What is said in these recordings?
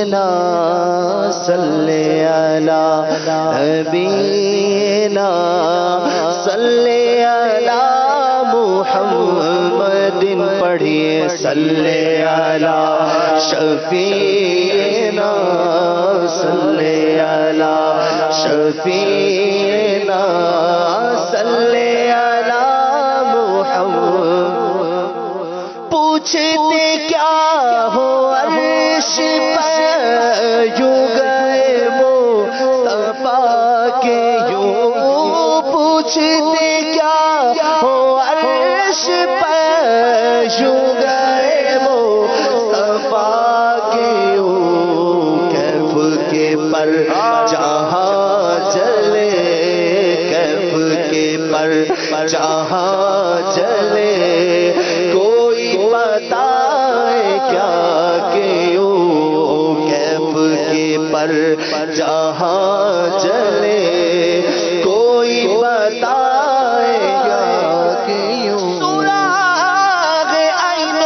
نبینا صلی علی نبینا صلی علی محمد پڑھیے صلی علی شفیعنا صلی علی شفیعنا صلی علی محمد پوچھتے کیا ہو عرش پر یوں گئے مصطفیٰ کے یوں پوچھتے کیا ہو عرش پر یوں گئے مصطفیٰ کے یوں کیف کے پر جہاں جلے کیف کے پر جہاں جلے کوئی بتائے کیا کہ یوں کیف کے پر جہاں جلے کوئی بتائے کیا کہ یوں سراغ عین و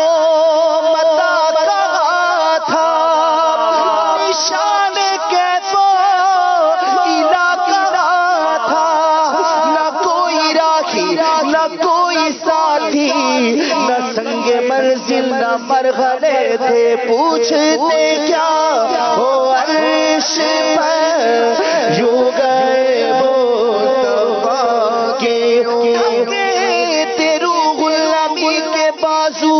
متا کہاں تھا نشان کیف و الا کہاں تھا نہ کوئی راہی نہ کوئی ساتھی نہ سنگ منزل نہ مرغلے تھے پوچھتے کیا ہو عرش پر یوں گئے مصطفیٰ کے تیرو غلامی کے بازو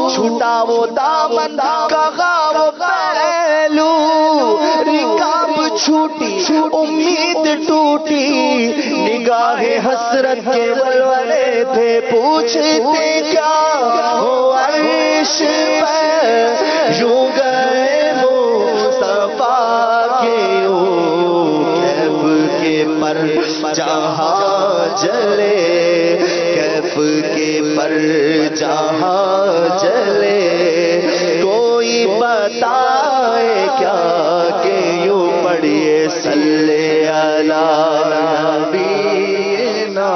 چھوٹا وہ دامن کہا وہ پہلو رکاب چھوٹی امید ٹوٹی نگاہ حسرت کے ولولے تھے پوچھتے کیا ہو عرش پر یوں گئے مصطفیٰ کے یوں کیف کے پر جہاں جلے کیف کے پر جہاں جلے کوئی بتائے کیا کہ یوں پڑھیے صلی علی نبینا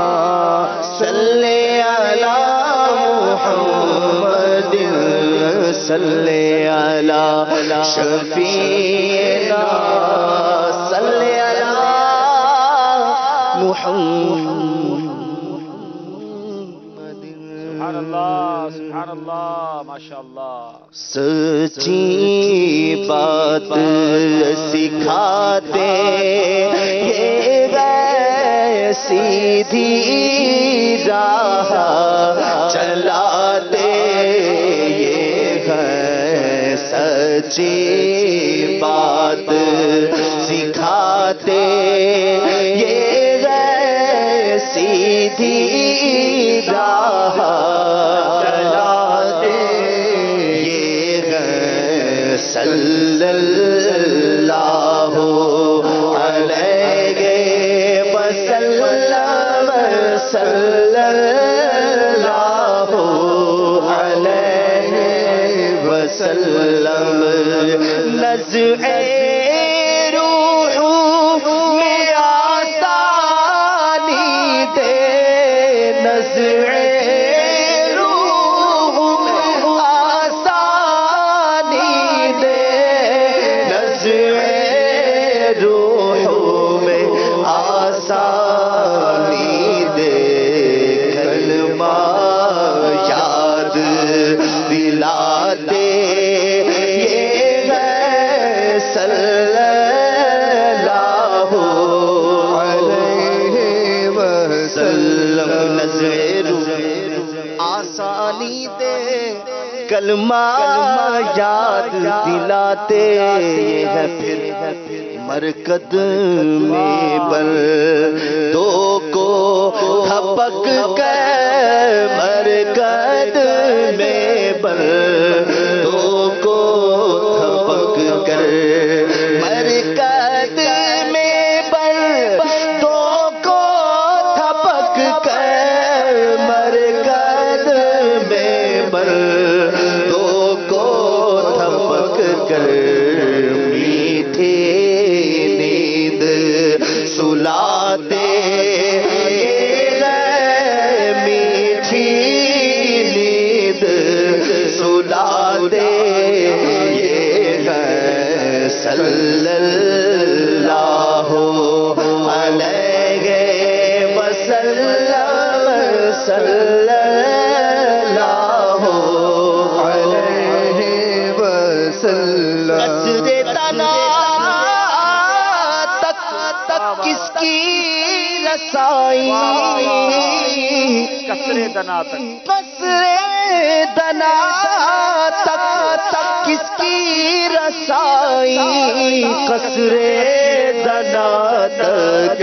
صلی علی محمد صلی علی شفیعنا صلی علی محمد سبحان اللہ سبحان اللہ ماشاءاللہ سچی بات سکھاتے یہ گئے سیدھی راہ چلاتے یہ گئے سچی بات سکھاتے یہ گئے سیدھی راہ چلاتے یہ گئے صلی اللہ علیہ وسلم صلی اللہ علیہ وسلم نزع روح میں آسانی دے نزع روح میں آسانی دے نزع روح میں آسانی دے کلمہ یاد دلاتے یہ ہے صلی اللہ علیہ وسلم نظر آسانی دے کلمہ یاد دلاتے یہ ہے پھر مرکد میں بل دو کو تھپک کے مرکد میں بل دو کو تھپک کر مرکد میں بل دو کو تھپک کر مرکد میں بل دو کو تھپک کر میٹھے نیند سلاتے میٹھی نیند سلاتے یہ ہے صلی اللہ علیہ وسلم صلی اللہ علیہ وسلم قصر دنا تک کس کی رسائی قصر دنا تک قصر دنا تک کس کی رسائی قصر دنا تک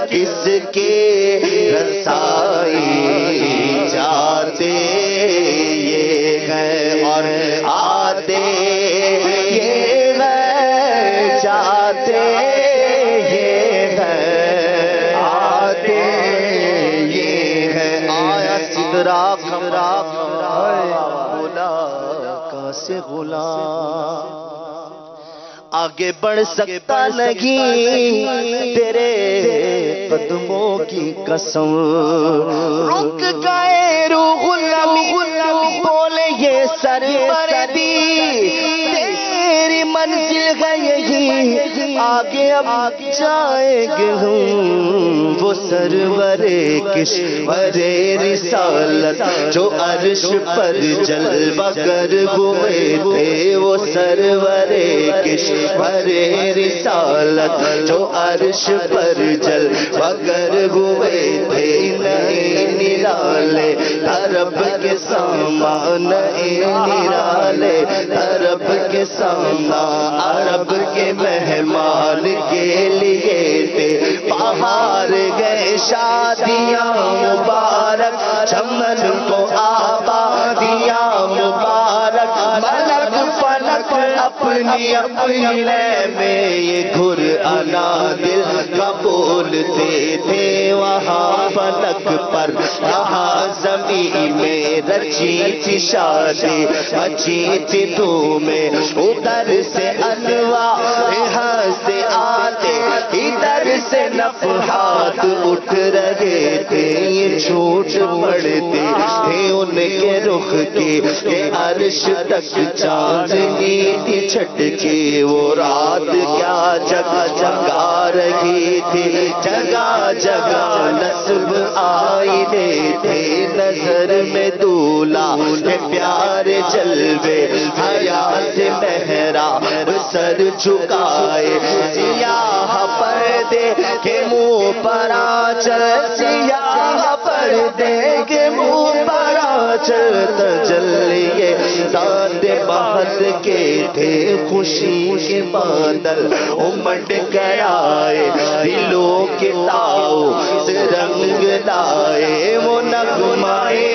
کس کی رسائی جاتے یہ گئے اور آتے یہ گئے جاتے یہ گئے آتے یہ ہے آیا سدرا خبرا سے غلام آگے بڑھ سکتا نہیں تیرے قدموں کی قسم رک گئے روح غلام بولے یہ سروردی تیری منزل ہے یہی آگے اب جائیں گے ہم وہ سرور کشور رسالت جو عرش پر جلوہ گر ہوئے تھے وہ سرور کشور رسالت جو عرش پر جلوہ گر ہوئے تھے نئے نرالے طرب کے سامان نئے نرالے طرب کے سامان عرب کے مہمان کے لیے تھے پہاڑ گئے شادیاں مبارک چمن کو آبادیاں مبارک ملک فلک اپنی اپنی میں یہ گھر انا دل کا بولتے تھے وہاں فلک پر یہاں زمین میں رچی تھی شادی اچھی تھی دھومیں ادھر سے انواع یہاں سے آتے ادھر سے نفحات اٹھ رہے تھے یہ جھوٹ پڑتے تھے ان کے رخ کے کہ عرش تک چاندنی تھی چھٹ کے وہ رات کیا جگہ جگا رہی تھی جگہ جگہ نصب آئینے تھے نظر میں دولہا کے پیارے جلوے حیات مہرا سر جھکائے سیاہ پردے کے منہ پر آنچل سیاہ پردے کے منہ پر آنچل تجلیے ذات بہت کے تھے خوشی کے بادل امڈ کر آئے دلوں کے تاؤ سے رنگ لائے وہ نغمائے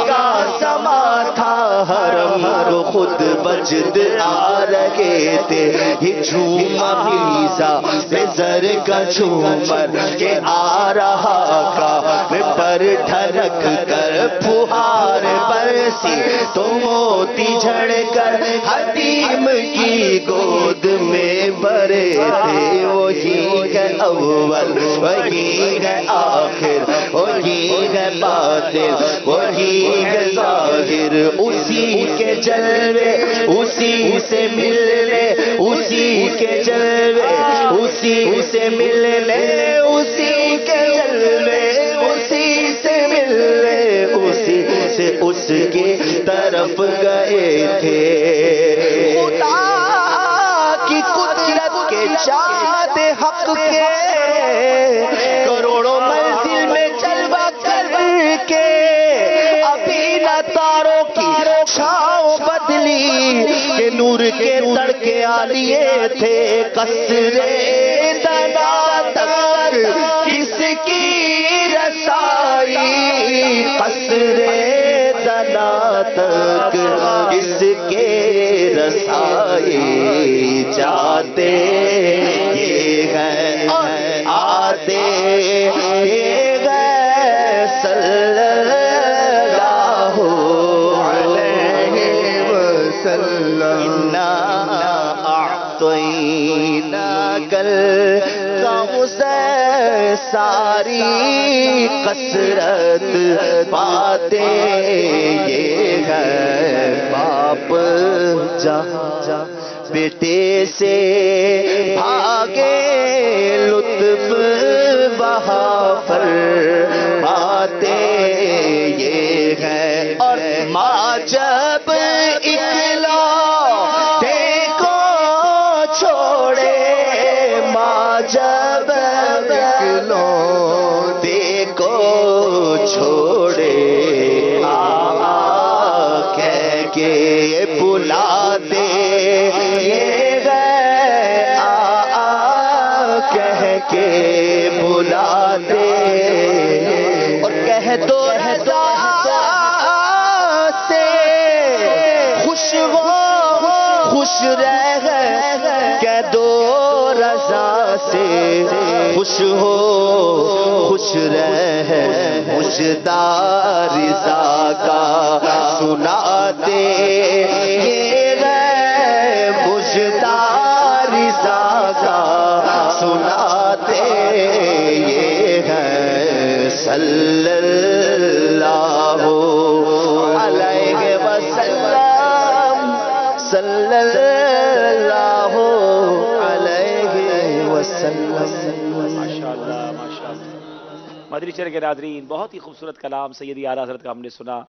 کا سما تھا حرم کو خود بجد آ رہے تھے یہ جھوما میزا بے زر کا جھومر کے آ رہا کا پر ٹھنک کر پھوہار برسی تو موتی جھڑ کر حتیم کی گود میں بھرے تھے وہی ہے اول وہی ہے آخر وہی ہے باطن وہی ہے ظاہر اسی کے جلوے اسی سے ملنے اسی کے جلوے اسی سے ملنے اسی کے جلوے اسی سے ملنے اسی سے اس کی طرف گئے تھے خدا کی قدرت کے چاند حق کے کروڑوں منزل میں جلوہ کر کے ابھی نہ تاروں کی چھاؤں بدلی کہ نور کے تڑکے آلیے تھے قصر دنا تک کس کی رسائی قصر دنا تک کس کے رسائی جاتے یہ گئے آتے یہ گئے صلی اللہ علیہ وسلم انا اعطیناک الکوثر ساری کثرت پاتے یہ ہے آپ جہاں بیٹے سے بھاگے لطف وہاں پر آتے یہ ہے اور ماں جب اکلوتے کو چھوڑے ماں جب اکلوتے کو چھوڑے کہہ کے بلا دے کہہ کے بلا دے اور کہہ دو رضا سے خوش رہ کہہ دو رضا سے خوش رہ مجدار رضا کا سنا دے مجدار رضا کا سنا دے یہ ہے صلی اللہ علیہ وسلم صلی اللہ علیہ وسلم. ماشاءاللہ ماشاءاللہ. مدنی چینل کے ناظرین، بہت ہی خوبصورت کلام سیدی اعلیٰ حضرت کا ہم نے سنا.